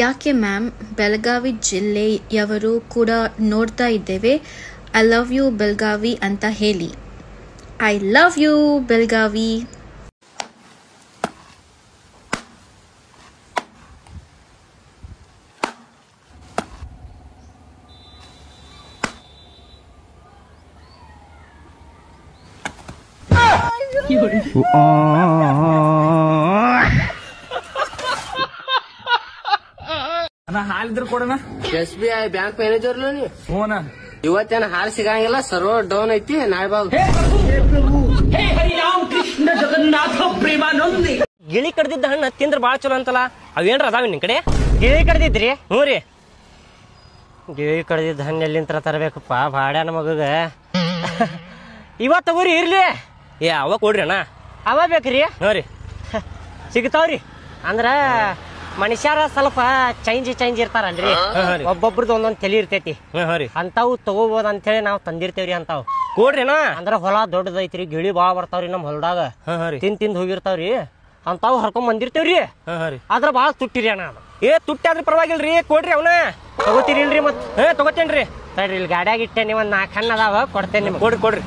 ಯಾಕೆ ಮ್ಯಾಮ್, ಬೆಳಗಾವಿ ಜಿಲ್ಲೆಯವರು ಕೂಡ ನೋಡ್ತಾ ಇದ್ದೇವೆ. ಐ ಲವ್ ಯು ಬೆಳಗಾವಿ ಅಂತ ಹೇಳಿ. I love you Belagavi. ಹಾಲಿದ್ರು ಕೊಡೋಣ. SBI ಬ್ಯಾಂಕ್ ಮ್ಯಾನೇಜರ್ ಹೂನ. ಇವತ್ತೇನ ಹಾಲು ಸಿಗಂಗಿಲ್ಲ, ಸರ್ವರ್ ಡೌನ್ ಐತಿ. ನಾಳೆ ಬಾ. ಗಿಳಿ ಕಡ್ದಿದ್ದ ಹಣ್ಣು ತಿಂದ್ರ ಬಾಳ ಚಲೋ ಅಂತಲ್ಲ, ಅವೇನ್ರ ಅದಾವ ನಿನ್ ಕಡೆ? ಗಿಳಿ ಕಡ್ದಿದ್ರಿ? ಹ್ಞೂ ರೀ. ಗಿಳಿ ಕಡ್ದಿದ್ದ ಹಣ್ಣು ಎಲ್ಲಿಂತ್ರ ತರಬೇಕಪ್ಪ ಬಾಡ್ಯಾನ ಮಗಗ. ಇವತ್ತು ತಗೋರಿ ಇರ್ಲಿ. ಅವ ಕೊಡ್ರಿ ಅಣ್ಣ, ಅವ ಬೇಕ್ರಿ. ಹ್ಞೂ ರೀ, ಸಿಗ್ತಾವ್ರಿ. ಅಂದ್ರ ಮನುಷ್ಯರ ಸ್ವಲ್ಪ ಚೇಂಜ್ ಇರ್ತಾರಲ್ರಿ, ಒಬ್ಬೊಬ್ರದ್ದು ಒಂದೊಂದ್ ತಲಿ ಇರ್ತೈತಿ. ಅಂತಾವು ತಗೋಬೋದ್ ಅಂತ ಹೇಳಿ ನಾವ್ ತಂದಿರ್ತೇವ್ರಿ. ಅಂತಾವ್ ಕೊಡ್ರಿನ. ಅಂದ್ರ ಹೊಲ ದೊಡ್ಡದೈತ್ರಿ, ಗಿಳಿ ಬಾಳ ಬರ್ತಾವ್ರಿ ನಮ್ ಹೊಲದಾಗ. ತಿಂದ್ ಹೋಗಿರ್ತಾವ್ರಿ, ಅಂತಾವ್ ಹರ್ಕೊಂಡ್ ಬಂದಿರ್ತೇವ್ರಿ. ಆದ್ರ ಬಾಳ ತುಟ್ಟಿರಿ ಅಣ್ಣ. ತುಟ್ಟಿ ಆದ್ರ ಪರವಾಗಿಲ್ರಿ, ಕೊಡ್ರಿ ಅವನ. ತಗೋತೀರಿ ಇಲ್ರಿ? ಮತ್ ತಗೋತೇನ್ರಿ. ಸರಿ, ಇಲ್ಲಿ ಗಾಡ್ಯಾಗ ಇಟ್ಟೇನಿ, ಒಂದ್ 4 ಹಣ್ಣು ಅದಾವ, ಕೊಡ್ತೇನೆ ನಿಮ್ಗೆ. ಕೊಡ್ರಿ.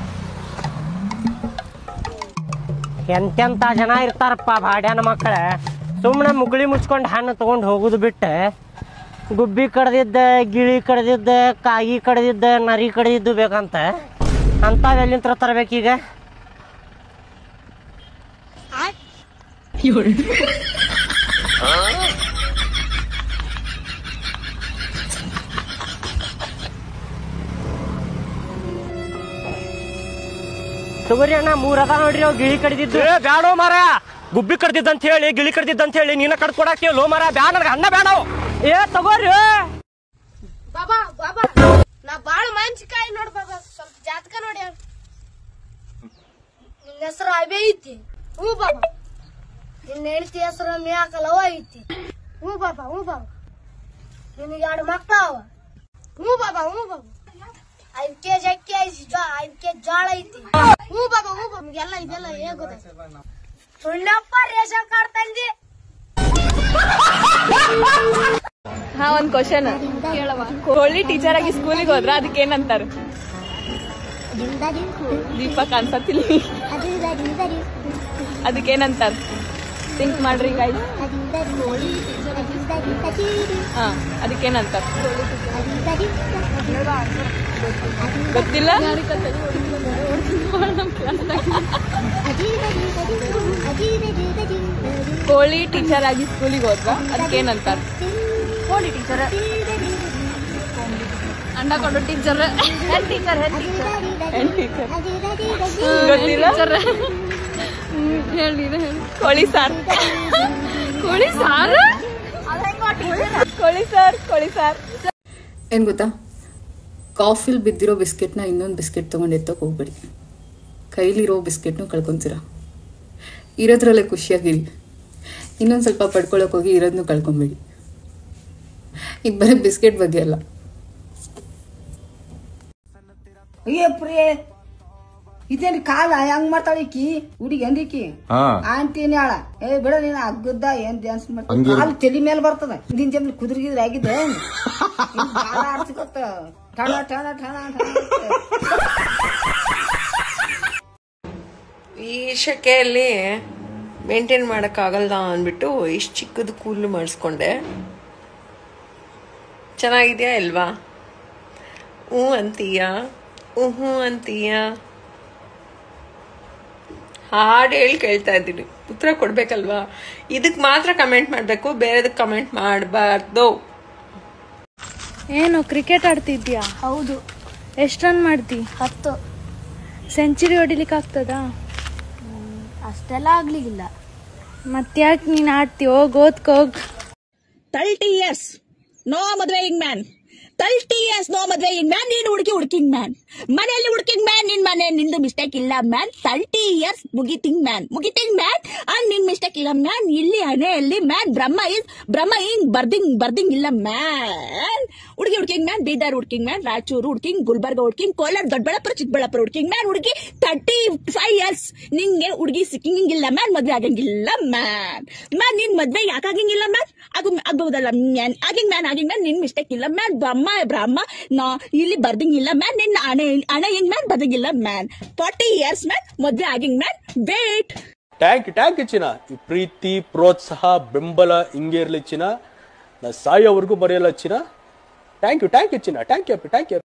ಎಂತೆಂತ ಜನ ಇರ್ತಾರಪ್ಪ ಬಾಡ್ಯಾನ ಮಕ್ಕಳ. ಸುಮ್ಮನೆ ಮುಗುಳಿ ಮುಚ್ಕೊಂಡು ಹಣ್ಣು ತಗೊಂಡು ಹೋಗುದು ಬಿಟ್ಟು, ಗುಬ್ಬಿ ಕಡ್ದಿದ್ದ, ಗಿಳಿ ಕಡ್ದಿದ್ದ, ಕಾಯಿ ಕಡ್ದಿದ್ದ, ನರಿ ಕಡ್ದಿದ್ದು ಬೇಕಂತ ಅಂತಾವ್ ಎಲ್ಲಿಂತ್ರ ತರಬೇಕೀಗ? ತಗೋರಿ ಅಣ್ಣ, 3 ಅದ ನೋಡ್ರಿ. ಅವ್ ಗಿಳಿ ಕಡ್ದಿದ್ದು ಬ್ಯಾಡೋ ಮಾರ. ಗುಬ್ಬಿ ಕಡ್ದಿದ್ದಂತ ಹೇಳಿ, ಗಿಳಿ ಕಡ್ದಿದ್ದಂತ ಹೇಳಿ ನೀನ ಕಡ್ದು ಕೊಡಾಕ ಲೋ ಮಾರ. ಬ್ಯಾಡ, ನನಗೆ ಅಣ್ಣ ಬ್ಯಾಡ. ತಗೋರಿ ಬಾಬಾ. ಬಾಬಾ, ನಾ ಬಾಳ ಮೆಣಸಿನಕಾಯಿ ನೋಡ್ ಬಾಬಾ, ಸ್ವಲ್ಪ ಜಾತಕ ನೋಡಿ. ನಿನ್ನ ಹೆಸರು ಅಬೇ ಐತಿ? ಹ್ಞೂ ಬಾಬಾ. ನಿನ್ನ ಹೆಂಡತಿ ಹೆಸರು ಮ್ಯಾಕಲವ ಐತಿ? ಹ್ಞೂ ಬಾಬಾ. ನಿನಗೆ 2 ಮಕ್ಕಳವ? ಹ್ಞೂ ಬಾಬಾ. 5 ಕೆಜಿ ಅಕ್ಕಿ ಐತಿ, 5 ಕೆಜಿ ಜೋಳ ಐತಿ? ಹ್ಞೂ ಬಾಬಾ. ನಿಮ್ಗೆಲ್ಲ ಇದೆಲ್ಲ ಹೇಗ್ ಗೊತ್ತಾಯ್ತು? ಸುಳ್ಳಪ್ಪ, ರೇಷನ್ ಕಾರ್ಡ್ ತಂದಿ. ಹಾ, ಒಂದ್ ಕ್ವಶನ್ ಕೇಳವ. ಕೋಳಿ ಟೀಚರ್ ಆಗಿ ಸ್ಕೂಲಿಗೆ ಹೋದ್ರ ಅದಕ್ಕೆ ಏನಂತಾರ? ದೀಪಕ್ ಅನ್ಸತ್ತಿಲ್ಲ. ಅದಕ್ಕೇನಂತಾರ? ಥಿಂಕ್ ಮಾಡ್ರಿ ಗೈಸ್. ಹಾ, ಅದಕ್ಕೇನಂತಾರ? ಗೊತ್ತಿಲ್ಲ. ಕೋಳಿ ಟೀಚರ್ ಆಗಿ ಸ್ಕೂಲಿಗೆ ಹೋದ್ರ ಅದಕ್ಕೇನಂತಾರ? ಕೋಳಿ ಟೀಚರ್. ಅಂಡ ಕೊಡು ಟೀಚರ್. ಗೊತ್ತಿಲ್ಲ. ಹೇಳಿ. ಕೋಳಿ ಸಾರ್. ಏನ್ ಗೊತ್ತಾ, ಕಾಫಿಲ್ ಬಿದ್ದಿರೋ ಬಿಸ್ಕೆಟ್ನ ಇನ್ನೊಂದು ಬಿಸ್ಕೆಟ್ ತೊಗೊಂಡು ಎತ್ತೋಕೆ ಹೋಗ್ಬೇಡಿ. ಕೈಲಿರೋ ಬಿಸ್ಕೆಟ್ನು ಕಳ್ಕೊತೀರ. ಇರೋದ್ರಲ್ಲೇ ಖುಷಿಯಾಗಿರಿ. ಇನ್ನೊಂದು ಸ್ವಲ್ಪ ಪಡ್ಕೊಳಕ್ ಹೋಗಿ ಇರೋದನ್ನು ಕಳ್ಕೊಂಬೇಡಿ. ಇದು ಬರೀ ಬಿಸ್ಕೆಟ್ ಬಗ್ಗೆ ಅಲ್ಲ. ಪ್ರಿಯೇ, ಇದೇನ್ರಿ ಕಾಲ ಹೆಂಗ್ ಮಾಡ್ತಾಳ ಈಕಿ ಹುಡುಗಿ? ಅಂದಿಕಿ ಆಂಟಿನಿ ಆಳ. ಬಿಡ ನೀನ್ ಅಗ್ಗದ ಏನ್ ಡ್ಯಾನ್ಸ್ ಮಾಡ್ತಾಳ? ಕಾಲು ತಲೆ ಮೇಲೆ ಬರ್ತದ. ನಿನ್ ಜಮ್ಲಿ ಕುದುರ್ಗಿದ್ರೆ ಆಗಿದೆ. ಆಡ್ಸಿಕೊತ್ತ ಠಣ ಠಣ ಠಣ ಠಣ. ಈ ಶೆಕೆಯಲ್ಲಿ ಮೇಂಟೈನ್ ಮಾಡೋಕ್ಕಾಗಲ್ಲ ಅಂದ್ಬಿಟ್ಟು ಇಷ್ಟು ಚಿಕ್ಕದು ಕೂದಲು ಮಾಡಿಸ್ಕೊಂಡೆ. ಚೆನ್ನಾಗಿದೆಯಾ ಇಲ್ವಾ? ಹ್ಞೂ ಅಂತೀಯ? ಹಾಡು ಹೇಳಿ ಕೇಳ್ತಾ ಇದ್ದೀನಿ, ಉತ್ತರ ಕೊಡ್ಬೇಕಲ್ವಾ? ಇದಕ್ಕೆ ಮಾತ್ರ ಕಮೆಂಟ್ ಮಾಡಬೇಕು, ಬೇರೆದಕ್ಕೆ ಕಮೆಂಟ್ ಮಾಡಬಾರ್ದು. ಏನು ಕ್ರಿಕೆಟ್ ಆಡ್ತಿದ್ಯಾ? ಹೌದು. ಎಷ್ಟು ರನ್ ಮಾಡ್ತಿ? 10. ಸೆಂಚುರಿ ಹೊಡಿಲಿಕ್ಕೆ ಆಗ್ತದಾ? ಅಷ್ಟೆಲ್ಲ ಆಗ್ಲಿಕ್ಕಿಲ್ಲ. ಮತ್ತ್ಯಾಕೆ ನೀನು ಆಡ್ತಿ? ಓದ್ಕೋಗ್. 30 years, no ಮದುವೆ ಮ್ಯಾನ್. 30 years ನೋ ಮದ್ವೆ ಹಿಂಗ್ ಮ್ಯಾನ್, ನೀನು ಹುಡುಕಿಂಗ್ ಮ್ಯಾನ್, ಮನೆಯಲ್ಲಿ ಹುಡುಕಿಂಗ್ ಮ್ಯಾನ್, ನಿನ್ ಮನೆ ನಿಂದು ಮಿಸ್ಟೇಕ್ ಇಲ್ಲ ಮ್ಯಾನ್. 30 years ಮುಗಿತಿಂಗ್ ಮ್ಯಾನ್ ಅಂಡ್ ನಿನ್ ಮಿಸ್ಟೇಕ್ ಇಲ್ಲ ಮ್ಯಾನ್. ಇಲ್ಲಿ ಹಣೆಯಲ್ಲಿ ಮ್ಯಾನ್ ಬ್ರಹ್ಮ ಹಿಂಗ್ ಬರ್ದಿಂಗ್ ಇಲ್ಲ ಮ್ಯಾನ್. ಹುಡುಕಿಂಗ್ ಮ್ಯಾನ್, ಬೀದರ್ ಹುಡುಕಿಂಗ್ ಮ್ಯಾನ್, ರಾಯಚೂರು ಹುಡುಕಿಂಗ್, ಗುಲ್ಬರ್ಗ ಹುಡುಕಿಂಗ್, ಕೋಲಾರ, ದೊಡ್ಡಬಳ್ಳಾಪುರ, ಚಿಕ್ಕಬಳ್ಳಾಪುರ ಹುಡುಕಿಂಗ್ ಮ್ಯಾನ್. ಹುಡುಗಿ 35 years ನಿಂಗೆ ಹುಡುಗಿ ಸಿಕ್ಕಿಂಗಿಲ್ಲ ಮ್ಯಾನ್, ಮದ್ವೆ ಆಗಂಗಿಲ್ಲ ಮ್ಯಾನ್. ನಿನ್ ಮದ್ವೆ ಯಾಕೆ ಆಗಂಗಿಲ್ಲ ಮ್ಯಾನ್? ಆಗ್ಬಹುದಲ್ಲ ಮ್ಯಾನ್, ಆಗಿಂಗ್ ಮ್ಯಾನ್ ನಿನ್ ಮಿಸ್ಟೇಕ್ ಇಲ್ಲ ಮ್ಯಾನ್. ಬ್ರಹ್ಮ ನಾ ಇಲ್ಲಿ ಬರ್ದಿಂಗಿಲ್ಲ ಮ್ಯಾನ್, ನಿನ್ನ ಹಣೆ ಹೆಂಗ್ ಮ್ಯಾನ್ ಬರ್ದಂಗಿಲ್ಲ ಮ್ಯಾನ್. 40 years ಮ್ಯಾನ್, ಮದ್ವೆ ಆಗಿಂಗ್ ಮ್ಯಾನ್. ವೇಟ್. ಟ್ಯಾಂಕ್ ಚಿನ್ನ. ಈ ಪ್ರೀತಿ, ಪ್ರೋತ್ಸಾಹ, ಬೆಂಬಲ ಹಿಂಗೆ ಇರ್ಲಿ ಚಿನ್ನ. ನಾ ಸಾಯೋವರೆಗೂ ಮರೆಯಲ್ಲ ಚಿನ್ನ. ಥ್ಯಾಂಕ್ ಯು ಚಿನ್ನ. Thank you.